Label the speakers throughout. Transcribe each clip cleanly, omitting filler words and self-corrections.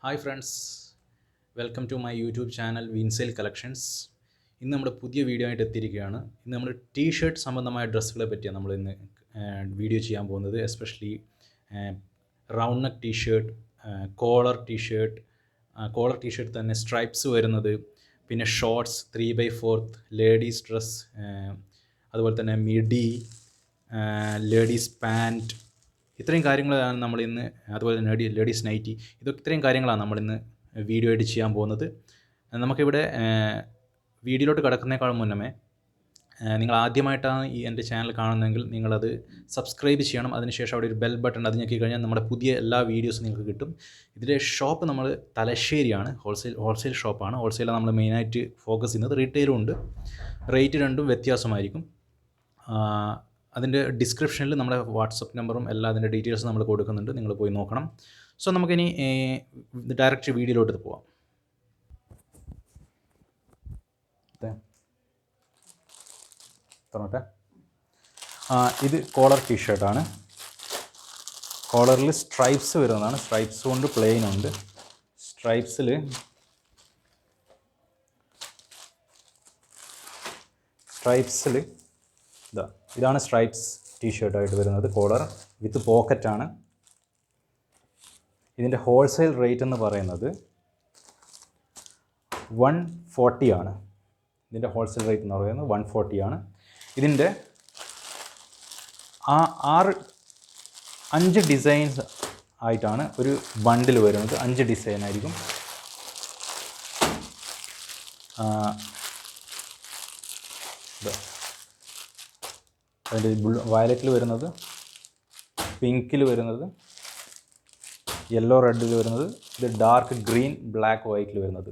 Speaker 1: Hi friends, welcome to my YouTube channel വിൻസെയിൽ collections. ഇന്ന് നമ്മുടെ പുതിയ വീഡിയോ ആയിട്ട് എത്തിയിരിക്കുകയാണ്. ഇന്ന് നമ്മൾ ടീഷർട്ട് സംബന്ധമായ ഡ്രസ്സുകളെ പറ്റിയാണ് നമ്മൾ ഇന്ന് വീഡിയോ ചെയ്യാൻ പോകുന്നത്. Especially round neck T shirt, collar T shirt തന്നെ സ്ട്രൈപ്സ് വരുന്നത്, പിന്നെ ഷോർട്സ്, 3/4 ലേഡീസ് ഡ്രസ്സ്, അതുപോലെ തന്നെ മിഡി, ലേഡീസ് പാൻറ്റ്, ഇത്രയും കാര്യങ്ങളാണ് നമ്മളിന്ന്, അതുപോലെ തന്നെ ലേഡീസ് നൈറ്റി, ഇത്രയും കാര്യങ്ങളാണ് നമ്മളിന്ന് വീഡിയോ ആയിട്ട് ചെയ്യാൻ പോകുന്നത്. നമുക്കിവിടെ വീഡിയോയിലോട്ട് കിടക്കുന്നതിനേക്കാളും മുന്നമേ നിങ്ങൾ ആദ്യമായിട്ടാണ് എൻ്റെ ചാനൽ കാണുന്നതെങ്കിൽ നിങ്ങളത് സബ്സ്ക്രൈബ് ചെയ്യണം. അതിനുശേഷം അവിടെ ഒരു ബെൽ ബട്ടൺ അത് ഞെക്കി കഴിഞ്ഞാൽ നമ്മുടെ പുതിയ എല്ലാ വീഡിയോസും നിങ്ങൾക്ക് കിട്ടും. ഇതിലെ ഷോപ്പ് നമ്മൾ തലശ്ശേരിയാണ്, ഹോൾസെയിൽ ഷോപ്പാണ്. ഹോൾസെയിലാണ് നമ്മൾ മെയിനായിട്ട് ഫോക്കസ് ചെയ്യുന്നത്. റീറ്റെയിലും ഉണ്ട്. റേറ്റ് രണ്ടും വ്യത്യാസമായിരിക്കും. അതിൻ്റെ ഡിസ്ക്രിപ്ഷനിൽ നമ്മുടെ വാട്സപ്പ് നമ്പറും എല്ലാ അതിൻ്റെ ഡീറ്റെയിൽസും നമ്മൾ കൊടുക്കുന്നുണ്ട്, നിങ്ങൾ പോയി നോക്കണം. സോ നമുക്കിനി ഡയറക്റ്റ് വീഡിയോയിലോട്ട് പോവാം. പറഞ്ഞോട്ടെ. ഇത് കോളർ ടീഷർട്ടാണ്. കോളറിൽ സ്ട്രൈപ്സ് വരുന്നതാണ്. സ്ട്രൈപ്സ് കൊണ്ട് പ്ലെയിൻ ഉണ്ട്. സ്ട്രൈപ്സിൽ ഇതാണ് സ്ട്രൈപ്സ് ടീഷർട്ടായിട്ട് വരുന്നത്. കോളർ വിത്ത് പോക്കറ്റാണ്. ഇതിൻ്റെ ഹോൾസെയിൽ റേറ്റ് എന്ന് പറയുന്നത് 140 ആണ്. ഇതിൻ്റെ ഹോൾസെയിൽ റേറ്റ് എന്ന് പറയുന്നത് 140 ആണ്. ഇതിൻ്റെ 5 ഡിസൈൻസ് ആയിട്ടാണ് ഒരു ബണ്ടിൽ വരുന്നത്. 5 ഡിസൈൻ ആയിരിക്കും. അതിൻ്റെ വയലറ്റിൽ വരുന്നത്, പിങ്കിൽ വരുന്നത്, യെല്ലോ റെഡിൽ വരുന്നത്, ഇത് ഡാർക്ക് ഗ്രീൻ, ബ്ലാക്ക്, വൈറ്റിൽ വരുന്നത്.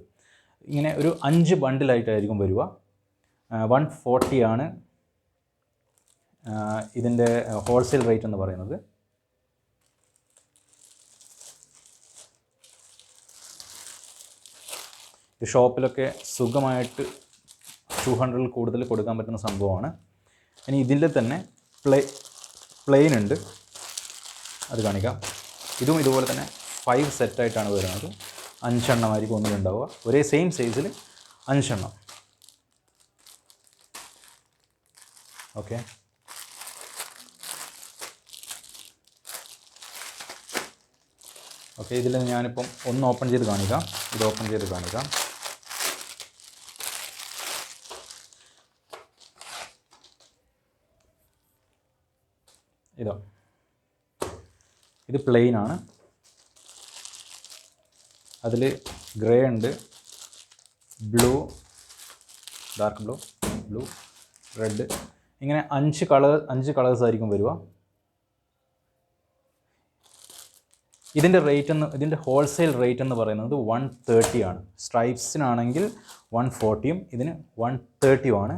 Speaker 1: ഇങ്ങനെ ഒരു 5 ബണ്ടിലായിട്ടായിരിക്കും വരിക. 140 ആണ് ഇതിൻ്റെ ഹോൾസെയിൽ റേറ്റ് എന്ന് പറയുന്നത്. ഈ ഷോപ്പിലൊക്കെ സുഖമായിട്ട് 200 കൂടുതൽ കൊടുക്കാൻ പറ്റുന്ന സംഭവമാണ്. ഇനി ഇതിൻ്റെ തന്നെ പ്ലെയിൻ ഉണ്ട്, അത് കാണിക്കാം. ഇതും ഇതുപോലെ തന്നെ 5 സെറ്റായിട്ടാണ് വരുന്നത്. 5 എണ്ണമായിരിക്കും ഒന്നിലുണ്ടാവുക. ഒരേ സെയിം സൈസിൽ 5 എണ്ണം. ഓക്കെ, ഇതിൽ ഞാനിപ്പം ഒന്ന് ഓപ്പൺ ചെയ്ത് കാണിക്കാം. ഇത് ഓപ്പൺ ചെയ്ത് കാണിക്കാം. ഇത് പ്ലെയിൻ ആണ്. അതിൽ ഗ്രേ ഉണ്ട്, ബ്ലൂ, ഡാർക്ക് ബ്ലൂ, റെഡ്, ഇങ്ങനെ 5 കളേഴ്സ് ആയിരിക്കും വരിക. ഇതിൻ്റെ ഹോൾസെയിൽ റേറ്റ് എന്ന് പറയുന്നത് 130 ആണ്. സ്ട്രൈപ്സിനാണെങ്കിൽ 140, ഇതിന് 130 ആണ്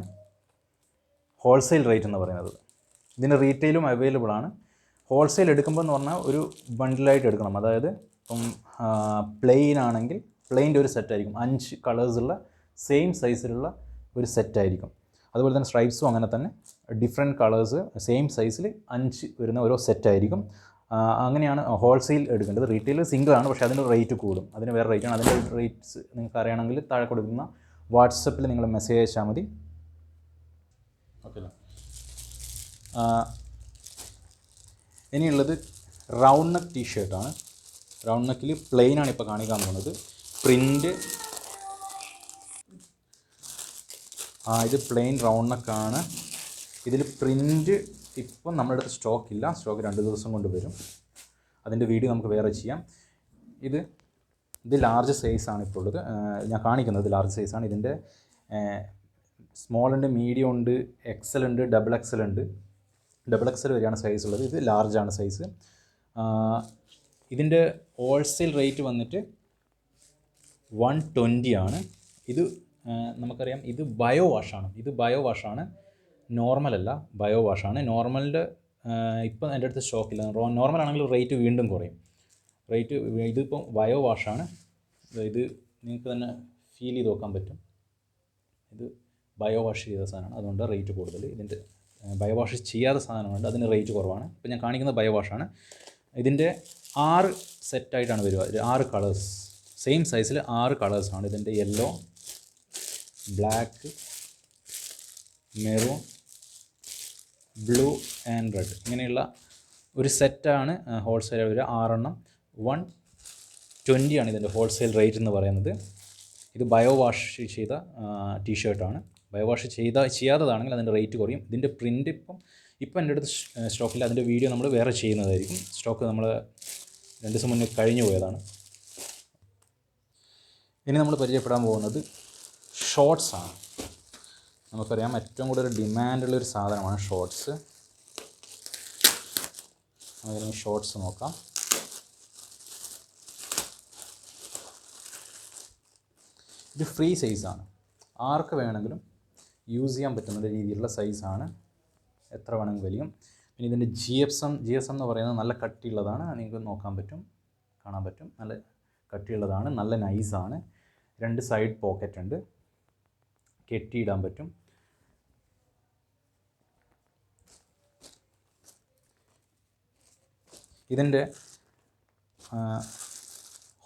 Speaker 1: ഹോൾസെയിൽ റേറ്റ് എന്ന് പറയുന്നത്. ഇതിന് റീറ്റെയിലും അവൈലബിൾ ആണ്. ഹോൾസെയിൽ എടുക്കുമ്പോൾ എന്ന് പറഞ്ഞാൽ ഒരു ബണ്ടിലായിട്ട് എടുക്കണം. അതായത് ഇപ്പം പ്ലെയിൻ ആണെങ്കിൽ പ്ലെയിൻ്റെ ഒരു സെറ്റായിരിക്കും. 5 കളേഴ്സുള്ള സെയിം സൈസിലുള്ള ഒരു സെറ്റായിരിക്കും. അതുപോലെ തന്നെ സ്ട്രൈപ്സും അങ്ങനെ തന്നെ ഡിഫറെൻറ്റ് കളേഴ്സ് സെയിം സൈസിൽ 5 വരുന്ന ഓരോ സെറ്റായിരിക്കും. അങ്ങനെയാണ് ഹോൾസെയിൽ എടുക്കേണ്ടത്. റീറ്റെയിൽ സിംഗിളാണ്, പക്ഷേ അതിൻ്റെ റേറ്റ് കൂടും. അതിന് വേറെ റേറ്റാണ്. അതിൻ്റെ റേറ്റ്സ് നിങ്ങൾക്ക് അറിയണമെങ്കിൽ താഴെ കൊടുക്കുന്ന വാട്സപ്പിൽ നിങ്ങൾ മെസ്സേജ് അയച്ചാൽ മതി. ഓക്കെ. ഇനിയുള്ളത് റൗണ്ട് നെക്ക് ടീഷർട്ടാണ്. റൗണ്ട് നെക്കിൽ പ്ലെയിനാണ് ഇപ്പോൾ കാണിക്കാൻ പോകുന്നത്. പ്രിൻ്റ് ഇത് പ്ലെയിൻ റൗണ്ട് നെക്കാണ്. ഇതിൽ പ്രിൻ്റ് ഇപ്പം നമ്മുടെ അടുത്ത് സ്റ്റോക്ക് 2 ദിവസം കൊണ്ട് വരും. അതിൻ്റെ വീഡിയോ നമുക്ക് വേറെ ചെയ്യാം. ഇത് ലാർജ് സൈസാണ് ഇപ്പോൾ ഉള്ളത്. ഞാൻ കാണിക്കുന്നത് ലാർജ് സൈസാണ്. ഇതിൻ്റെ സ്മോൾ ഉണ്ട്, മീഡിയം ഉണ്ട്, എക്സൽ ഉണ്ട്, ഡബിൾ എക്സൽ ഉണ്ട്. ഡബിൾ എക്സൽ വരെയാണ് സൈസ് ഉള്ളത്. ഇത് ലാർജാണ് സൈസ്. ഇതിൻ്റെ ഹോൾസെയിൽ റേറ്റ് വന്നിട്ട് 120 ആണ്. ഇത് നമുക്കറിയാം, ഇത് ബയോ വാഷാണ്. നോർമലല്ല, ബയോ വാഷാണ്. നോർമലിൻ്റെ ഇപ്പം എൻ്റെ അടുത്ത് സ്റ്റോക്കില്ല. നോർമലാണെങ്കിൽ റേറ്റ് വീണ്ടും കുറയും. ഇതിപ്പം ബയോ വാഷാണ്. ഇത് നിങ്ങൾക്ക് തന്നെ ഫീൽ ചെയ്ത് നോക്കാൻ പറ്റും. ഇത് ബയോ വാഷ് ചെയ്ത സാധനമാണ്, അതുകൊണ്ട് റേറ്റ് കൂടുതൽ. ഇതിൻ്റെ ബയോ വാഷ് ചെയ്യാത്ത സാധനമുണ്ട്, അതിന് റേറ്റ് കുറവാണ്. ഇപ്പോൾ ഞാൻ കാണിക്കുന്നത് ബയോ വാഷാണ്. ഇതിൻ്റെ 6 സെറ്റായിട്ടാണ് വരിക. 6 കളേഴ്സ്. സെയിം സൈസിൽ 6 കളേഴ്സാണ്. ഇതിൻ്റെ yellow, black, maroon, blue and red ഇങ്ങനെയുള്ള ഒരു സെറ്റാണ് ഹോൾസെയിൽ വരിക. 6 എണ്ണം 120 ആണ് ഇതിൻ്റെ ഹോൾസെയിൽ റേറ്റ് എന്ന് പറയുന്നത്. ഇത് ബയോ വാഷ് ചെയ്ത ടീഷർട്ടാണ്. ബയോ വാഷ് ചെയ്യാത്തതാണെങ്കിൽ അതിൻ്റെ റേറ്റ് കുറയും. ഇതിൻ്റെ പ്രിൻ്റ് ഇപ്പം എൻ്റെ അടുത്ത് സ്റ്റോക്കില്ല. അതിൻ്റെ വീഡിയോ നമ്മൾ വേറെ ചെയ്യുന്നതായിരിക്കും. സ്റ്റോക്ക് നമ്മൾ 2 ദിവസം മുന്നേ കഴിഞ്ഞു പോയതാണ്. ഇനി നമ്മൾ പരിചയപ്പെടാൻ പോകുന്നത് ഷോർട്സാണ്. നമുക്കറിയാം ഏറ്റവും കൂടുതൽ ഡിമാൻഡുള്ളൊരു സാധനമാണ് ഷോർട്സ്. അതിന് ഷോർട്സ് നോക്കാം. ഇത് ഫ്രീ സൈസാണ്. ആർക്ക് വേണമെങ്കിലും യൂസ് ചെയ്യാൻ പറ്റുന്ന രീതിയിലുള്ള സൈസാണ്. എത്ര വേണമെങ്കിലും വലിയും. പിന്നെ ഇതിൻ്റെ ജി എസ് എം എന്ന് പറയുന്നത് നല്ല കട്ടിയുള്ളതാണ്. നിങ്ങൾക്ക് കാണാൻ പറ്റും. നല്ല കട്ടിയുള്ളതാണ്, നല്ല നൈസാണ്. 2 സൈഡ് പോക്കറ്റ് ഉണ്ട്, കെട്ടിയിടാൻ പറ്റും. ഇതിൻ്റെ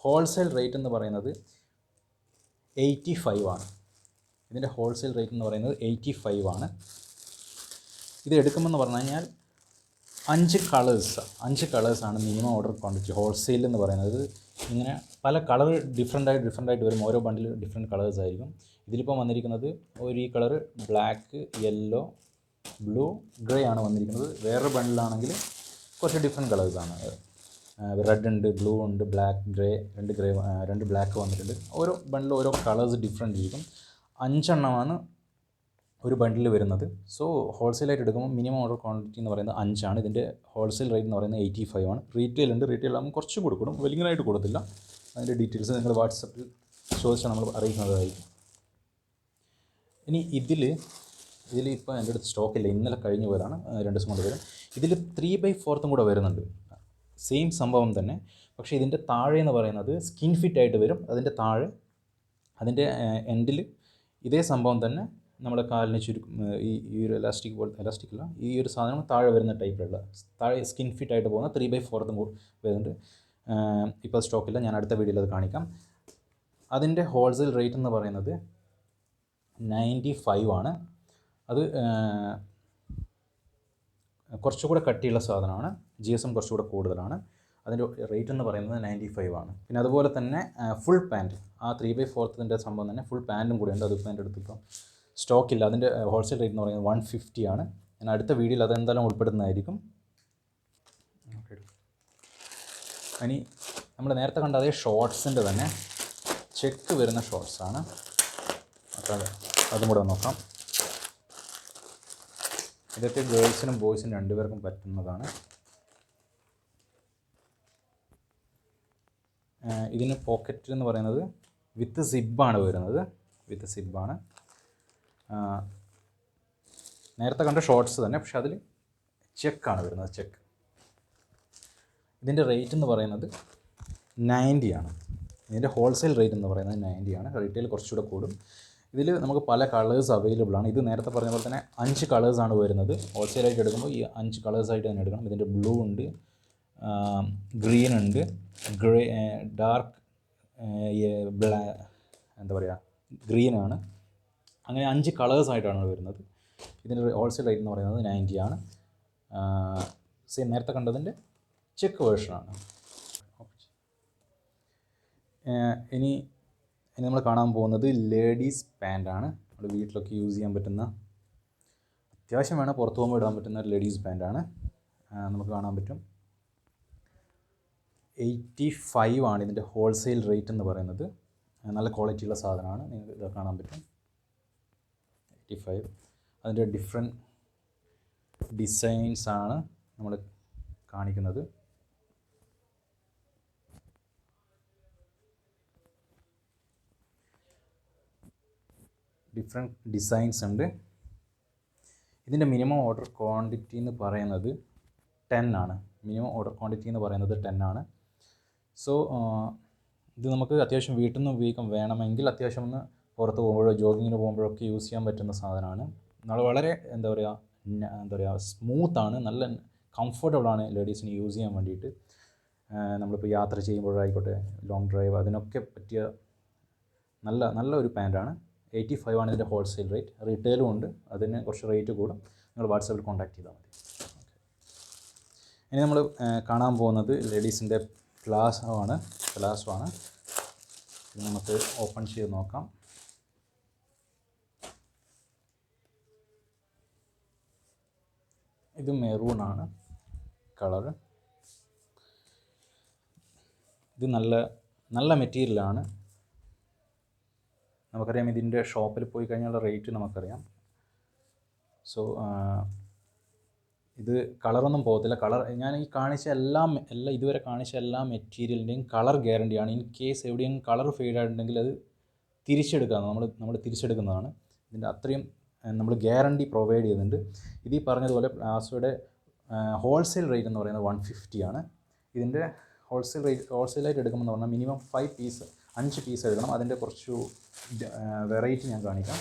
Speaker 1: ഹോൾസെയിൽ റേറ്റ് എന്ന് പറയുന്നത് 85 ആണ്. ഇതിൻ്റെ ഹോൾസെയിൽ റേറ്റ് എന്ന് പറയുന്നത് 85 ആണ്. ഇത് എടുക്കുമെന്ന് പറഞ്ഞു കഴിഞ്ഞാൽ 5 കളേഴ്സാണ് മിനിമം ഓർഡർ ക്വാണ്ടിറ്റി ഹോൾസെയിൽ എന്ന് പറയുന്നത്. ഇങ്ങനെ പല കളർ ഡിഫറെൻ്റ് ആയിട്ട് വരും. ഓരോ ബണ്ടിൽ ഡിഫറെൻറ്റ് കളേഴ്സ് ആയിരിക്കും. ഇതിലിപ്പോൾ വന്നിരിക്കുന്നത് ഈ colour black, yellow, blue, grey ആണ് വന്നിരിക്കുന്നത്. വേറൊരു ബണ്ടിലാണെങ്കിൽ കുറച്ച് ഡിഫറെൻറ്റ് കളേഴ്സാണ്. റെഡ് ഉണ്ട്, ബ്ലൂ ഉണ്ട്, ബ്ലാക്ക്, ഗ്രേ, 2 ബ്ലാക്ക് വന്നിട്ടുണ്ട്. ഓരോ ബണ്ടിൽ ഓരോ കളേഴ്സ് ഡിഫറെൻ്റ് ഇരിക്കും. 5 എണ്ണമാണ് ഒരു ബണ്ടിൽ വരുന്നത്. സോ ഹോൾസെയിലായിട്ട് എടുക്കുമ്പോൾ മിനിമം ഓർഡർ ക്വാണ്ടിറ്റി എന്ന് പറയുന്നത് 5 ആണ്. ഇതിൻ്റെ ഹോൾസെയിൽ റേറ്റ് എന്ന് പറയുന്നത് 85 ആണ്. റീറ്റെയിൽ ആകുമ്പോൾ കുറച്ച് കൊടുക്കണം, വലിയതായിട്ട് കൊടുത്തില്ല. അതിൻ്റെ ഡീറ്റെയിൽസ് നിങ്ങൾ വാട്സപ്പിൽ ചോദിച്ചാൽ നമ്മൾ അറിയിക്കുന്നതായിരിക്കും. ഇനി ഇതിലിപ്പോൾ എൻ്റെ അടുത്ത് സ്റ്റോക്കില്ല, ഇന്നലെ കഴിഞ്ഞ് പോയതാണ്, 2 ദിവസം കൊണ്ട് വരും. ഇതിൽ 3/4 കൂടെ വരുന്നുണ്ട്. സെയിം സംഭവം തന്നെ, പക്ഷേ ഇതിൻ്റെ താഴെ എന്ന് പറയുന്നത് സ്കിൻ ഫിറ്റ് ആയിട്ട് വരും. അതിൻ്റെ എൻഡിൽ ഇതേ സംഭവം തന്നെ നമ്മുടെ കാലിന് ഈ ഒരു ഇലാസ്റ്റിക്കല്ല, ഈ ഒരു സാധനം താഴെ വരുന്ന ടൈപ്പിലുള്ള താഴെ സ്കിൻ ഫിറ്റ് ആയിട്ട് പോകുന്ന 3/4 വരുന്നുണ്ട്. ഇപ്പോൾ സ്റ്റോക്കില്ല, ഞാൻ അടുത്ത വീഡിയോയിൽ അത് കാണിക്കാം. അതിൻ്റെ ഹോൾസെയിൽ റേറ്റ് എന്ന് പറയുന്നത് 95 ആണ്. അത് കുറച്ചുകൂടെ കട്ടിയുള്ള സാധനമാണ്. GSM കുറച്ചുകൂടെ കൂടുതലാണ്. അതിൻ്റെ റേറ്റ് എന്ന് പറയുന്നത് 95 ആണ്. പിന്നെ അതുപോലെ തന്നെ ഫുൾ പാൻറ്റ്, ആ 3/4 സംഭവം തന്നെ ഫുൾ പാൻറ്റും കൂടെ ഉണ്ട്. അതിപ്പോൾ എൻ്റെ അടുത്തിപ്പം സ്റ്റോക്കില്ല. അതിൻ്റെ ഹോൾസെയിൽ റേറ്റ് എന്ന് പറയുന്നത് 150 ആണ്. ഞാൻ അടുത്ത വീഡിയോയിൽ അതെന്തായാലും ഉൾപ്പെടുന്നതായിരിക്കും. ഇനി നമ്മൾ നേരത്തെ കണ്ട അതേ ഷോർട്സിൻ്റെ തന്നെ ചെക്ക് വരുന്ന ഷോർട്സാണ്. അപ്പോൾ അതും കൂടെ നോക്കാം. ഇതൊക്കെ ഗേൾസിനും ബോയ്സിനും 2 പേർക്കും പറ്റുന്നതാണ്. ഇതിന് പോക്കറ്റ് എന്ന് പറയുന്നത് വിത്ത് സിബ്ബാണ് വരുന്നത്. നേരത്തെ കണ്ട ഷോർട്സ് തന്നെ, പക്ഷെ അതിൽ ചെക്കാണ് വരുന്നത്. ഇതിൻ്റെ റേറ്റ് എന്ന് പറയുന്നത് 90 ആണ്. ഇതിൻ്റെ ഹോൾസെയിൽ റേറ്റ് എന്ന് പറയുന്നത് 90 ആണ്. റീറ്റെയിൽ കുറച്ചുകൂടെ കൂടും. ഇതിൽ നമുക്ക് പല കളേഴ്സ് അവൈലബിൾ ആണ്. ഇത് നേരത്തെ പറഞ്ഞ പോലെ തന്നെ 5 കളേഴ്സാണ് വരുന്നത്. ഹോൾസെയിലായിട്ട് എടുക്കുമ്പോൾ ഈ 5 കളേഴ്സായിട്ട് തന്നെ എടുക്കണം. ഇതിൻ്റെ ബ്ലൂ ഉണ്ട്, ഗ്രീൻ ഉണ്ട്, ഗ്രേ, ഡാർക്ക് ഗ്രീനാണ്. അങ്ങനെ 5 കളേഴ്സായിട്ടാണ് വരുന്നത്. ഇതിൻ്റെ ഹോൾസെയിൽ റേറ്റ് എന്ന് പറയുന്നത് 90 ആണ്. സെയിം നേരത്തെ കണ്ടതിൻ്റെ ചെക്ക് വേർഷനാണ്. ഇനി നമ്മൾ കാണാൻ പോകുന്നത് ലേഡീസ് പാൻറ്റാണ്. നമ്മുടെ വീട്ടിലൊക്കെ യൂസ് ചെയ്യാൻ പറ്റുന്ന, അത്യാവശ്യം വേണം പുറത്ത് പോകുമ്പോൾ ഇടാൻ പറ്റുന്ന ഒരു ലേഡീസ് പാൻറ്റാണ്. നമുക്ക് കാണാൻ പറ്റും 85 ആണ് ഇതിൻ്റെ ഹോൾസെയിൽ റേറ്റ് എന്ന് പറയുന്നത്. നല്ല ക്വാളിറ്റിയുള്ള സാധനമാണ്. നിങ്ങൾക്ക് ഇത് കാണാൻ പറ്റും 85. അതിൻ്റെ ഡിഫറെൻറ്റ് ഡിസൈൻസാണ് നമ്മൾ കാണിക്കുന്നത്. ഡിഫറെൻറ്റ് ഡിസൈൻസ് ഉണ്ട്. ഇതിൻ്റെ മിനിമം ഓർഡർ ക്വാണ്ടിറ്റി എന്ന് പറയുന്നത് 10 ആണ്. മിനിമം ഓർഡർ ക്വാണ്ടിറ്റി എന്ന് പറയുന്നത് 10 ആണ്. സോ ഇത് നമുക്ക് അത്യാവശ്യം വീട്ടിൽ നിന്ന് ഉപയോഗിക്കാൻ വേണമെങ്കിൽ അത്യാവശ്യം ഒന്ന് പുറത്ത് പോകുമ്പോഴോ ജോഗിങ്ങിന് പോകുമ്പോഴൊക്കെ യൂസ് ചെയ്യാൻ പറ്റുന്ന സാധനമാണ്. വളരെ എന്താ പറയുക സ്മൂത്താണ്, നല്ല കംഫർട്ടബിളാണ് ലേഡീസിന് യൂസ് ചെയ്യാൻ വേണ്ടിയിട്ട്. നമ്മളിപ്പോൾ യാത്ര ചെയ്യുമ്പോഴായിക്കോട്ടെ, ലോങ് ഡ്രൈവ്, അതിനൊക്കെ പറ്റിയ നല്ല ഒരു പാൻറ്റാണ്. 85 ആണ് ഇതിൻ്റെ ഹോൾസെയിൽ റേറ്റ്. റീറ്റെയിലും ഉണ്ട്, അതിന് കുറച്ച് റേറ്റ് കൂടും. നിങ്ങൾ വാട്സാപ്പിൽ കോൺടാക്ട് ചെയ്താൽ മതി. ഇനി നമ്മൾ കാണാൻ പോകുന്നത് ലേഡീസിൻ്റെ പ്ലാസോ ആണ്. ഇത് നമുക്ക് ഓപ്പൺ ചെയ്ത് നോക്കാം. ഇത് മെറൂൺ ആണ് കളറ്. ഇത് നല്ല മെറ്റീരിയലാണ്. നമുക്കറിയാം ഇതിൻ്റെ ഷോപ്പിൽ പോയി കഴിഞ്ഞാൽ റേറ്റ് നമുക്കറിയാം. സോ ഇത് കളറൊന്നും പോകത്തില്ല. ഞാൻ ഈ കാണിച്ച എല്ലാം ഇതുവരെ കാണിച്ച എല്ലാ മെറ്റീരിയലിൻ്റെയും കളർ ഗ്യാരണ്ടിയാണ്. ഇൻ കേസ് എവിടെയും കളർ ഫെയ്ഡ് ആയിട്ടുണ്ടെങ്കിൽ അത് തിരിച്ചെടുക്കാം. നമ്മൾ തിരിച്ചെടുക്കുന്നതാണ്. ഇതിൻ്റെ അത്രയും നമ്മൾ ഗ്യാരണ്ടി പ്രൊവൈഡ് ചെയ്യുന്നുണ്ട്. ഇത് ഈ പറഞ്ഞതുപോലെ പ്ലാസോയുടെ ഹോൾസെയിൽ റേറ്റ് എന്ന് പറയുന്നത് 150 ആണ്. ഇതിൻ്റെ ഹോൾസെയിലായിട്ട് എടുക്കുമെന്ന് പറഞ്ഞാൽ മിനിമം 5 പീസ് എടുക്കണം. അതിൻ്റെ കുറച്ച് വെറൈറ്റി ഞാൻ കാണിക്കാം.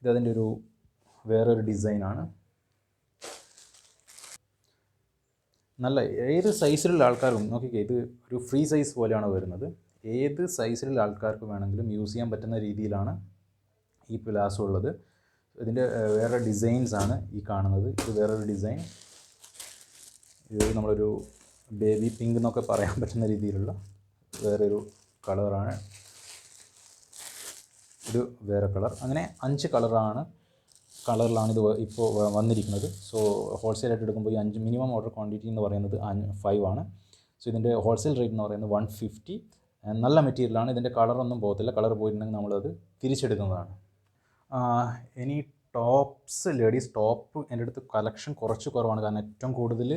Speaker 1: ഇതതിൻ്റെ വേറൊരു ഡിസൈനാണ്. ഏത് സൈസിലുള്ള ആൾക്കാർക്കും നോക്കിക്കേ, ഇത് ഒരു ഫ്രീ സൈസ് പോലെയാണ് വരുന്നത്. ഏത് സൈസിലുള്ള ആൾക്കാർക്ക് വേണമെങ്കിലും യൂസ് ചെയ്യാൻ പറ്റുന്ന രീതിയിലാണ് ഈ പ്ലാസോ ഉള്ളത്. ഇതിൻ്റെ വേറെ ഡിസൈൻസാണ് ഈ കാണുന്നത്. ഇത് വേറൊരു ഡിസൈൻ. ഇത് നമ്മളൊരു ബേബി പിങ്ക് എന്നൊക്കെ പറയാൻ പറ്റുന്ന രീതിയിലുള്ള വേറൊരു കളറാണ്. ഇത് വേറെ കളർ. അങ്ങനെ 5 കളറിലാണ് ഇത് ഇപ്പോൾ വന്നിരിക്കുന്നത്. സോ ഹോൾസെയിലായിട്ട് എടുക്കുമ്പോൾ ഈ 5 മിനിമം ഓർഡർ ക്വാണ്ടിറ്റി എന്ന് പറയുന്നത് 5 ആണ്. സോ ഇതിൻ്റെ ഹോൾസെയിൽ റേറ്റ് എന്ന് പറയുന്നത് 150. നല്ല മെറ്റീരിയലാണ്. ഇതിൻ്റെ കളറൊന്നും പോകത്തില്ല. കളർ പോയിട്ടുണ്ടെങ്കിൽ നമ്മളത് തിരിച്ചെടുക്കുന്നതാണ്. ഇനി ടോപ്സ്, ലേഡീസ് ടോപ്പ് എൻ്റെ അടുത്ത് കളക്ഷൻ കുറച്ച് കുറവാണ്. കാരണം ഏറ്റവും കൂടുതൽ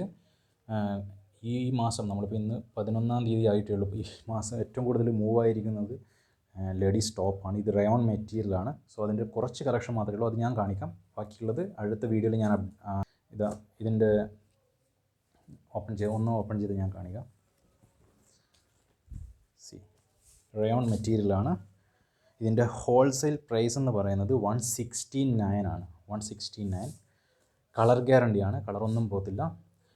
Speaker 1: ഈ മാസം, നമ്മളിപ്പോൾ ഇന്ന് 11-ാം തീയതി ആയിട്ടേ ഉള്ളൂ. ഈ മാസം ഏറ്റവും കൂടുതൽ മൂവ് ആയിരിക്കുന്നത് ലേഡീസ് ടോപ്പാണ്. ഇത് റയോൺ മെറ്റീരിയലാണ്. സോ അതിൻ്റെ കുറച്ച് കളക്ഷൻ മാത്രമേ ഉള്ളൂ. അത് ഞാൻ കാണിക്കാം. ബാക്കിയുള്ളത് അടുത്ത വീഡിയോയിൽ ഞാൻ ഇതിൻ്റെ ഓപ്പൺ ചെയ്ത് ഞാൻ കാണിക്കാം. റയോൺ മെറ്റീരിയലാണ്. ഇതിൻ്റെ ഹോൾസെയിൽ പ്രൈസ് എന്ന് പറയുന്നത് 169 ആണ്. 169. കളർ ഗ്യാരണ്ടിയാണ്. കളറൊന്നും പോകത്തില്ല.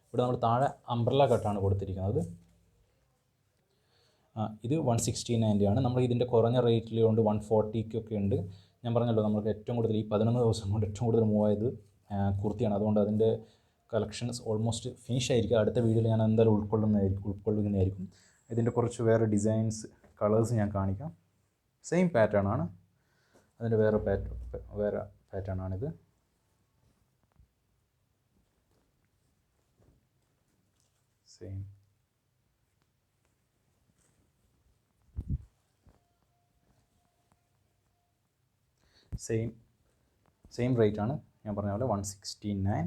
Speaker 1: ഇവിടെ നമ്മൾ താഴെ അംബ്രല്ല കട്ടാണ് കൊടുത്തിരിക്കുന്നത്. ഇത് 169 ആണ്. നമ്മൾ ഇതിൻ്റെ കുറഞ്ഞ റേറ്റിൽ കൊണ്ട് 140 ഉണ്ട്. ഞാൻ പറഞ്ഞല്ലോ, നമുക്ക് ഏറ്റവും കൂടുതൽ ഈ 11 ദിവസം കൊണ്ട് ഏറ്റവും കൂടുതൽ മൂവ് ആയത് കുർത്തിയാണ്. അതുകൊണ്ട് അതിൻ്റെ കളക്ഷൻസ് ഓൾമോസ്റ്റ് ഫിനിഷ് ആയിരിക്കും. അടുത്ത വീഡിയോയിൽ ഞാൻ എന്തായാലും ഉൾക്കൊള്ളുന്നതായിരിക്കും. ഇതിൻ്റെ കുറച്ച് വേറെ ഡിസൈൻസ്, കളേഴ്സ് ഞാൻ കാണിക്കാം. സെയിം പാറ്റേൺ ആണ്. അതിൻ്റെ വേറെ പാറ്റേൺ ആണിത്. സെയിം റേറ്റ് ആണ്. ഞാൻ പറഞ്ഞ പോലെ 169.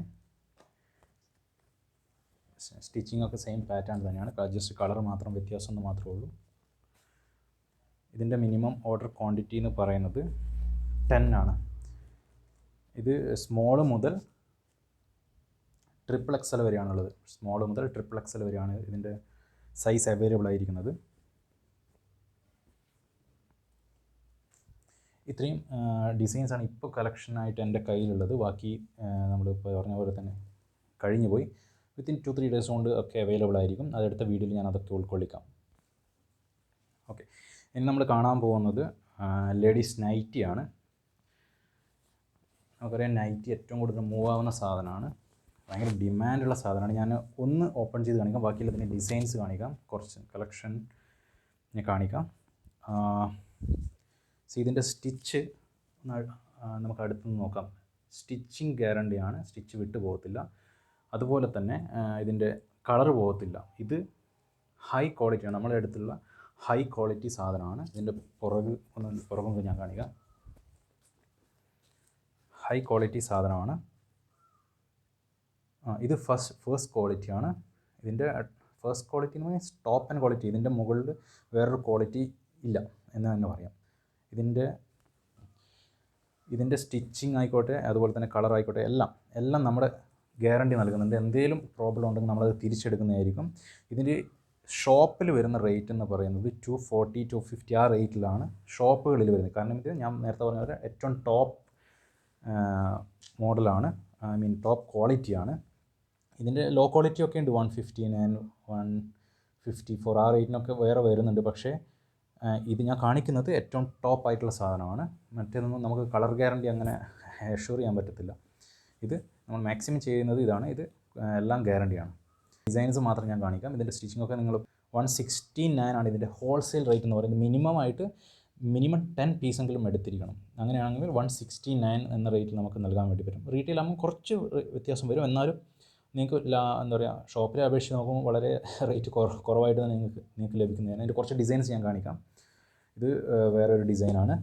Speaker 1: സ്റ്റിച്ചിങ് ഒക്കെ സെയിം പാറ്റേൺ തന്നെയാണ്. ജസ്റ്റ് കളർ മാത്രം വ്യത്യാസം എന്ന് മാത്രമേ ഉള്ളൂ. ഇതിൻ്റെ മിനിമം ഓർഡർ ക്വാണ്ടിറ്റി എന്ന് പറയുന്നത് 10 ആണ്. ഇത് സ്മോൾ മുതൽ XXL വരെയാണുള്ളത്. സ്മോൾ മുതൽ XXL വരെയാണ് ഇതിൻ്റെ സൈസ് അവൈലബിൾ ആയിരിക്കുന്നത്. ഇത്രയും ഡിസൈൻസാണ് ഇപ്പോൾ കളക്ഷനായിട്ട് എൻ്റെ കയ്യിലുള്ളത്. ബാക്കി നമ്മളിപ്പോൾ പറഞ്ഞ പോലെ തന്നെ കഴിഞ്ഞു പോയി. വിത്തിൻ 2-3 ഡേയ്സ് കൊണ്ട് ഒക്കെ അവൈലബിൾ ആയിരിക്കും. അതെടുത്ത വീഡിയോയിൽ ഞാൻ അതൊക്കെ ഉൾക്കൊള്ളിക്കാം. ഓക്കെ, ഇനി നമ്മൾ കാണാൻ പോകുന്നത് ലേഡീസ് നൈറ്റിയാണ്. നമുക്കറിയാം, നൈറ്റി ഏറ്റവും കൂടുതൽ മൂവ് ആവുന്ന സാധനമാണ്. ഭയങ്കര ഡിമാൻഡുള്ള സാധനമാണ്. ഞാൻ ഒന്ന് ഓപ്പൺ ചെയ്ത് കാണിക്കാം. ബാക്കിയുള്ള ഇതിൻ്റെ ഡിസൈൻസ് കാണിക്കാം. കുറച്ച് കളക്ഷൻ ഞാൻ കാണിക്കാം. ഇതിൻ്റെ സ്റ്റിച്ച് നമുക്ക് അടുത്തുനിന്ന് നോക്കാം. സ്റ്റിച്ചിങ് ഗ്യാരണ്ടിയാണ്. സ്റ്റിച്ച് വിട്ടു പോകത്തില്ല. അതുപോലെ തന്നെ ഇതിൻ്റെ കളർ പോകത്തില്ല. ഇത് ഹൈ ക്വാളിറ്റിയാണ്. നമ്മുടെ അടുത്തുള്ള ഹൈ ക്വാളിറ്റി സാധനമാണ്. ഇതിൻ്റെ പുറകും ഞാൻ കാണിക്കാം. ഹൈ ക്വാളിറ്റി സാധനമാണ്. ഇത് ഫസ്റ്റ് ക്വാളിറ്റിയാണ്. ഇതിൻ്റെ ഫസ്റ്റ് ക്വാളിറ്റി എന്ന് പറഞ്ഞാൽ ടോപ്പ് ആൻഡ് ക്വാളിറ്റി. ഇതിൻ്റെ മുകളിൽ വേറൊരു ക്വാളിറ്റി ഇല്ല എന്ന് തന്നെ പറയാം. ഇതിൻ്റെ സ്റ്റിച്ചിങ് ആയിക്കോട്ടെ, അതുപോലെ തന്നെ കളർ ആയിക്കോട്ടെ, എല്ലാം നമ്മുടെ ഗ്യാരണ്ടി നൽകുന്നുണ്ട്. എന്തെങ്കിലും പ്രോബ്ലം ഉണ്ടെങ്കിൽ നമ്മളത് തിരിച്ചെടുക്കുന്നതായിരിക്കും. ഇതിൻ്റെ ഷോപ്പിൽ വരുന്ന റേറ്റ് എന്ന് പറയുന്നത് 240-250 ആ റേറ്റിലാണ് ഷോപ്പുകളിൽ വരുന്നത്. കാരണം ഇത് ഞാൻ നേരത്തെ പറഞ്ഞ പോലെ ഏറ്റവും ടോപ്പ് മോഡലാണ്. ടോപ്പ് ക്വാളിറ്റിയാണ്. ഇതിൻ്റെ ലോ ക്വാളിറ്റി ഒക്കെ ഉണ്ട്, 159, 154 ആ റേറ്റിനൊക്കെ വേറെ വരുന്നുണ്ട്. പക്ഷേ ഇത് ഞാൻ കാണിക്കുന്നത് ഏറ്റവും ടോപ്പായിട്ടുള്ള സാധനമാണ്. മറ്റേതൊന്നും നമുക്ക് കളർ ഗ്യാരണ്ടി അങ്ങനെ അഷ്യൂർ ചെയ്യാൻ പറ്റത്തില്ല. ഇത് നമ്മൾ മാക്സിമം ചെയ്യുന്നത് ഇതാണ്. ഇത് എല്ലാം ഗ്യാരണ്ടിയാണ്. ഡിസൈൻസ് മാത്രം ഞാൻ കാണിക്കാം. ഇതിൻ്റെ സ്റ്റിച്ചിങ് ഒക്കെ നിങ്ങൾ 169 ആണ് ഇതിൻ്റെ ഹോൾസെയിൽ റേറ്റ് എന്ന് പറയുന്നത്. മിനിമം 10 പീസെങ്കിലും എടുത്തിരിക്കണം. അങ്ങനെയാണെങ്കിൽ 169 എന്ന റേറ്റിൽ നമുക്ക് നൽകാൻ വേണ്ടി പറ്റും. റീറ്റെയിൽ ആകുമ്പോൾ കുറച്ച് വ്യത്യാസം വരും. എന്നാലും നിങ്ങൾക്ക് എന്താ പറയുക, ഷോപ്പിലെ അപേക്ഷിച്ച് നോക്കുമ്പോൾ വളരെ റേറ്റ് കുറവായിട്ട് തന്നെ നിങ്ങൾക്ക് ലഭിക്കുന്നതാണ്. അതിൻ്റെ കുറച്ച് ഡിസൈൻസ് ഞാൻ കാണിക്കാം. ഇത് വേറൊരു ഡിസൈനാണ്.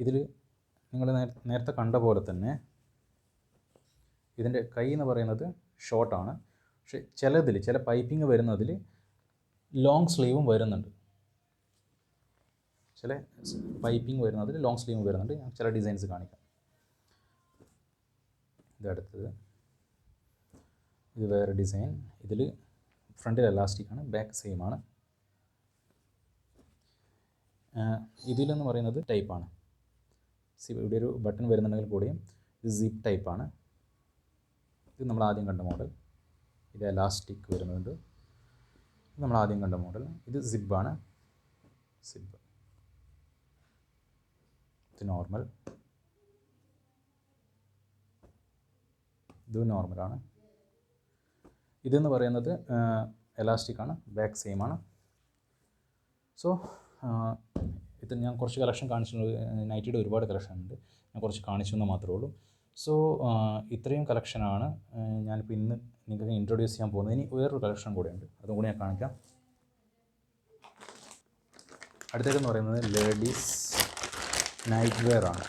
Speaker 1: ഇതിൽ നിങ്ങൾ നേരത്തെ കണ്ട പോലെ തന്നെ ഇതിൻ്റെ കൈ എന്ന് പറയുന്നത് ഷോർട്ടാണ്. പക്ഷേ ചില പൈപ്പിംഗ് വരുന്നതിൽ ലോങ് സ്ലീവും വരുന്നുണ്ട്. ചില പൈപ്പിംഗ് വരുന്നതിൽ ലോങ് സ്ലീവും വരുന്നുണ്ട്. ഞാൻ ചില ഡിസൈൻസ് കാണിക്കാം. ഇതടുത്തത് ഇത് വേറെ ഡിസൈൻ. ഇതിൽ ഫ്രണ്ടിൽ എലാസ്റ്റിക്കാണ്, ബാക്ക് സെയിം ആണ്. ഇതിലെന്ന് പറയുന്നത് ടൈപ്പാണ്. ഇവിടെ ഒരു ബട്ടൺ വരുന്നുണ്ടെങ്കിൽ കൂടിയും ഇത് സിപ്പ് ടൈപ്പാണ്. ഇത് നമ്മൾ ആദ്യം കണ്ട മോഡൽ. ഇത് എലാസ്റ്റിക് വരുന്നുണ്ട്. ഇത് നമ്മൾ ആദ്യം കണ്ട മോഡൽ. ഇത് സിബാണ്. സിബ്. ഇത് നോർമൽ. ഇത് നോർമലാണ്. ഇതെന്ന് പറയുന്നത് എലാസ്റ്റിക്കാണ്, ബാക്ക് സെയിം ആണ്. സോ ഇത് ഞാൻ കുറച്ച് കളക്ഷൻ കാണിച്ചിട്ടുണ്ട്. നൈറ്റിയുടെ ഒരുപാട് കളക്ഷൻ ഉണ്ട്. ഞാൻ കുറച്ച് കാണിച്ചു എന്ന് മാത്രമേ ഉള്ളൂ. സോ ഇത്രയും കളക്ഷനാണ് ഞാനിപ്പോൾ ഇന്ന് നിങ്ങൾക്ക് ഇൻട്രൊഡ്യൂസ് ചെയ്യാൻ പോകുന്നത്. ഇനി വേറൊരു കളക്ഷൻ കൂടെയുണ്ട്, അതും കൂടി ഞാൻ കാണിക്കാം. അടുത്തേക്കെന്ന് പറയുന്നത് ലേഡീസ് നൈറ്റ് വെയർ ആണ്.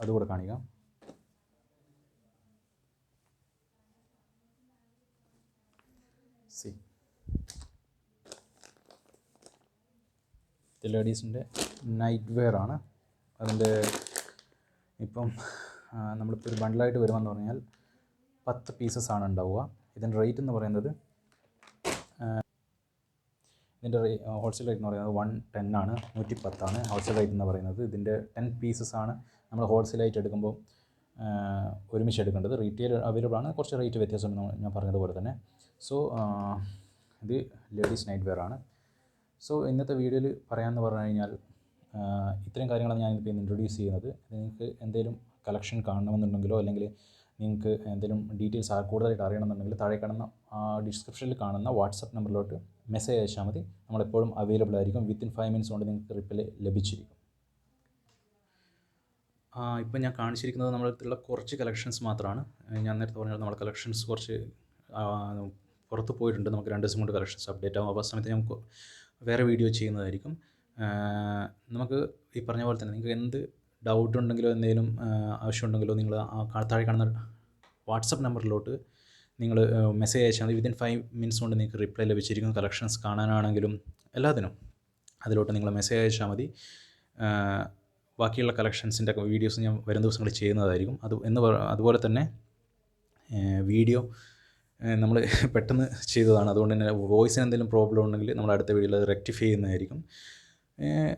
Speaker 1: അതുകൂടെ കാണിക്കാം. ഇത് ലേഡീസിൻ്റെ നൈറ്റ് വെയർ ആണ്. അതിൻ്റെ ഇപ്പം നമ്മളിപ്പോൾ ഒരു ബണ്ടിലായിട്ട് വരുമെന്ന് പറഞ്ഞാൽ 10 പീസസ് ആണ് ഉണ്ടാവുക. ഇതിൻ്റെ റേറ്റ് എന്ന് പറയുന്നത് ഇതിൻ്റെ ഹോൾസെയിൽ റേറ്റ് എന്ന് പറയുന്നത് 110 ആണ്, 110 ആണ് ഹോൾസെയിൽ റേറ്റ് എന്ന് പറയുന്നത്. ഇതിൻ്റെ 10 പീസസ് ആണ് നമ്മൾ ഹോൾസെയിലായിട്ട് എടുക്കുമ്പോൾ ഒരുമിച്ച് എടുക്കേണ്ടത്. റീറ്റെയിൽ അവൈലബിൾ ആണ്, കുറച്ച് റേറ്റ് വ്യത്യാസമുണ്ട് ഞാൻ പറഞ്ഞതുപോലെ തന്നെ. സോ ഇത് ലേഡീസ് നൈറ്റ് വെയർ ആണ്. സോ ഇന്നത്തെ വീഡിയോയിൽ പറയാമെന്ന് പറഞ്ഞു കഴിഞ്ഞാൽ ഇത്രയും കാര്യങ്ങളാണ് ഞാനിപ്പോൾ ഇൻട്രൊഡ്യൂസ് ചെയ്യുന്നത്. നിങ്ങൾക്ക് എന്തെങ്കിലും കളക്ഷൻ കാണണമെന്നുണ്ടെങ്കിലോ അല്ലെങ്കിൽ നിങ്ങൾക്ക് എന്തെങ്കിലും ഡീറ്റെയിൽസ് കൂടുതലായിട്ട് അറിയണമെന്നുണ്ടെങ്കിൽ താഴെ കാണുന്ന ഡിസ്ക്രിപ്ഷനിൽ കാണുന്ന വാട്സപ്പ് നമ്പറിലോട്ട് മെസ്സേജ് അയച്ചാൽ മതി. നമ്മളെപ്പോഴും അവൈലബിൾ ആയിരിക്കും. വിത്തിൻ 5 മിനിറ്റ്സ് കൊണ്ട് നിങ്ങൾക്ക് റിപ്ലൈ ലഭിച്ചിരിക്കും. ഇപ്പം ഞാൻ കാണിച്ചിരിക്കുന്നത് നമ്മളടുത്തുള്ള കുറച്ച് കളക്ഷൻസ് മാത്രമാണ്. ഞാൻ നേരത്തെ പറഞ്ഞാൽ നമ്മുടെ കളക്ഷൻസ് കുറച്ച് പുറത്ത് പോയിട്ടുണ്ട്. നമുക്ക് 2 ദിവസം കൊണ്ട് കളക്ഷൻസ് അപ്ഡേറ്റ് ആകും. അപ്പോൾ ആ സമയത്ത് നമുക്ക് വേറെ വീഡിയോ ചെയ്യുന്നതായിരിക്കും. നമുക്ക് ഈ പറഞ്ഞ പോലെ തന്നെ നിങ്ങൾക്ക് എന്ത് ഡൗട്ട് ഉണ്ടെങ്കിലോ എന്തെങ്കിലും ആവശ്യമുണ്ടെങ്കിലോ നിങ്ങൾ താഴെ കാണുന്ന വാട്സപ്പ് നമ്പറിലോട്ട് നിങ്ങൾ മെസ്സേജ് അയച്ചാൽ മതി. വിത്തിൻ 5 മിനിറ്റ്സ് കൊണ്ട് നിങ്ങൾക്ക് റിപ്ലൈ ലഭിച്ചിരിക്കും. കളക്ഷൻസ് കാണാനാണെങ്കിലും എല്ലാത്തിനും അതിലോട്ട് നിങ്ങൾ മെസ്സേജ് അയച്ചാൽ മതി. ബാക്കിയുള്ള കളക്ഷൻസിൻ്റെ വീഡിയോസ് ഞാൻ വരും ദിവസങ്ങളിൽ ചെയ്യുന്നതായിരിക്കും. അതുപോലെ തന്നെ വീഡിയോ നമ്മൾ പെട്ടെന്ന് ചെയ്തതാണ്. അതുകൊണ്ട് തന്നെ വോയിസിന് എന്തെങ്കിലും പ്രോബ്ലം ഉണ്ടെങ്കിൽ നമ്മൾ അടുത്ത വീഡിയോയിൽ അത് റെക്ടിഫൈ ചെയ്യുന്നതായിരിക്കും.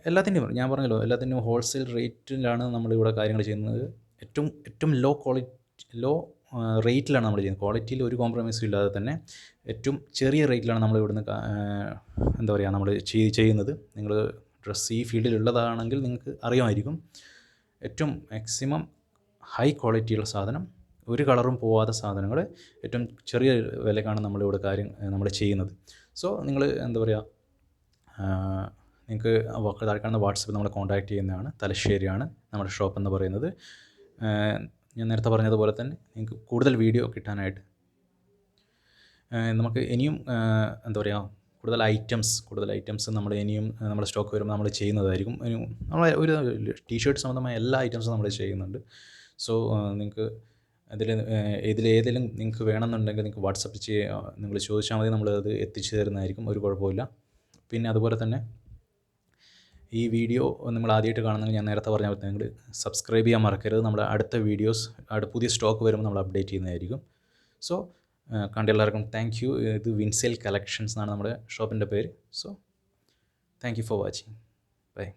Speaker 1: എല്ലാത്തിൻ്റെയും ഞാൻ പറഞ്ഞല്ലോ, എല്ലാത്തിൻ്റെയും ഹോൾസെയിൽ റേറ്റിലാണ് നമ്മളിവിടെ കാര്യങ്ങൾ ചെയ്യുന്നത്. ഏറ്റവും ലോ റേറ്റിലാണ് നമ്മൾ ചെയ്യുന്നത്. ക്വാളിറ്റിയിൽ ഒരു കോംപ്രമൈസും ഇല്ലാതെ തന്നെ ഏറ്റവും ചെറിയ റേറ്റിലാണ് നമ്മൾ ഇവിടുന്ന് എന്താ പറയുക നമ്മൾ ചെയ്യുന്നത്. നിങ്ങൾ ഡ്രസ്സ് ഈ ഫീൽഡിലുള്ളതാണെങ്കിൽ നിങ്ങൾക്ക് അറിയാമായിരിക്കും. ഏറ്റവും മാക്സിമം ഹൈ ക്വാളിറ്റിയുള്ള സാധനം, ഒരു കളറും പോവാത്ത സാധനങ്ങൾ ഏറ്റവും ചെറിയ വിലക്കാണ് നമ്മളിവിടെ നമ്മൾ ചെയ്യുന്നത്. സോ നിങ്ങൾ എന്താ പറയുക, നിങ്ങൾക്ക് താഴെ കാണുന്ന വാട്സപ്പിൽ നമ്മളെ കോൺടാക്റ്റ് ചെയ്യുന്നതാണ്. തലശ്ശേരിയാണ് നമ്മുടെ ഷോപ്പ് എന്ന് പറയുന്നത്. ഞാൻ നേരത്തെ പറഞ്ഞതുപോലെ തന്നെ നിങ്ങൾക്ക് കൂടുതൽ വീഡിയോ കിട്ടാനായിട്ട് നമുക്ക് ഇനിയും എന്താ പറയുക കൂടുതൽ ഐറ്റംസ് നമ്മൾ ഇനിയും നമ്മുടെ സ്റ്റോക്ക് വരുമ്പോൾ നമ്മൾ ചെയ്യുന്നതായിരിക്കും. നമ്മൾ ഒരു ടീഷർട്ട് സംബന്ധമായ എല്ലാ ഐറ്റംസും നമ്മൾ ചെയ്യുന്നുണ്ട്. സോ നിങ്ങൾക്ക് ഇതിലേതെങ്കിലും നിങ്ങൾക്ക് വേണമെന്നുണ്ടെങ്കിൽ നിങ്ങൾക്ക് വാട്സപ്പ് നിങ്ങൾ ചോദിച്ചാൽ മതി, നമ്മളത് എത്തിച്ചു തരുന്നതായിരിക്കും. ഒരു കുഴപ്പമില്ല. പിന്നെ അതുപോലെ തന്നെ ഈ വീഡിയോ നിങ്ങൾ ആദ്യമായിട്ട് കാണുന്നെങ്കിൽ ഞാൻ നേരത്തെ പറഞ്ഞ പോലെ നിങ്ങൾ സബ്സ്ക്രൈബ് ചെയ്യാൻ മറക്കരുത്. നമ്മുടെ അടുത്ത വീഡിയോസ് പുതിയ സ്റ്റോക്ക് വരുമ്പോൾ നമ്മൾ അപ്ഡേറ്റ് ചെയ്യുന്നതായിരിക്കും. സോ കണ്ട എല്ലാവർക്കും താങ്ക് യു. ഇത് വിൻസെൽ കളക്ഷൻസ് എന്നാണ് നമ്മുടെ ഷോപ്പിൻ്റെ പേര്. So thank you for watching. By.